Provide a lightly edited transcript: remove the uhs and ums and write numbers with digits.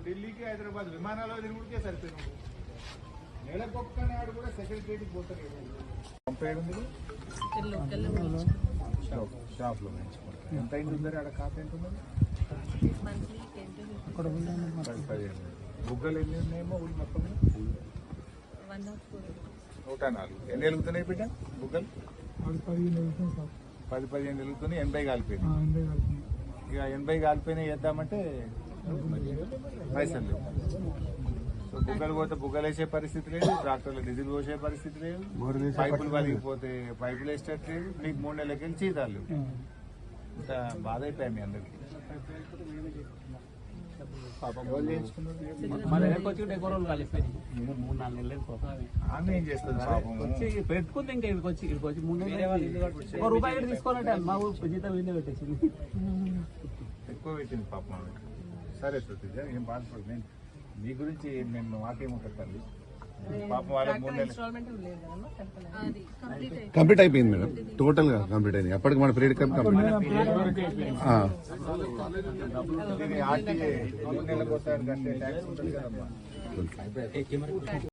ఢిల్లీకి హైదరాబాద్ విమానాల్లో తిరుగుడికే సరిపోయినాడు. నెలకొక్క నాడు కూడా సెక్రటరీకి పోతలేదు. షాప్ లో ఎంత అయింది ఉందని ఆడ కాపీ ఎంత ఉన్నది? బుగ్గలు ఎన్ని ఉన్నాయేమో ఊరి మొత్తం 104. ఎన్ని వెలుగుతున్నాయి బిడ్డ బుగ్గలు? 10-15 వెలుగుతున్నాయి. 80 కాలిపోయినాయి. ఇక 80 కాలిపోయినాయి వేద్దామంటే పైసలు లేవు. బుగ్గలు పోతే బుగ్గలు వేసే పరిస్థితి లేదు, ట్రాక్టర్లో డీజిల్ పోసే పరిస్థితి లేదు, పైపులు వలిగిపోతే పైపులు వేసేటట్లేదు. మీకు 3 నెలలకి వెళ్ళి జీతాలు లేవు. ఇంత బాధ అయిపోయాయి మీ అందరికి. ఆమె ఏం చేస్తుంది పాపం? పెట్టుకుంటే ఇంకా ఇక్కడికి వచ్చి 3 నెలలు రూపాయలు తీసుకోవాలంటే మా ఊరు జీతం వీళ్ళే పెట్టేసింది. ఎక్కువ పెట్టింది పాపం ఆమె. సరే సతీష్ ఏం బాధపడదు. నేను మీ గురించి నేను మాకేముంటుంది తల్లి. పాపం వాళ్ళకి 3 నెలలు కంప్లీట్ అయిపోయింది మేడం. టోటల్ గా కంప్లీట్ అయింది. అప్పటికి మన పీరియడ్ ఆర్టీఏ 3 నెలలకు ఒకసారి కట్టే ట్యాక్స్ ఉంటుంది కదమ్మా.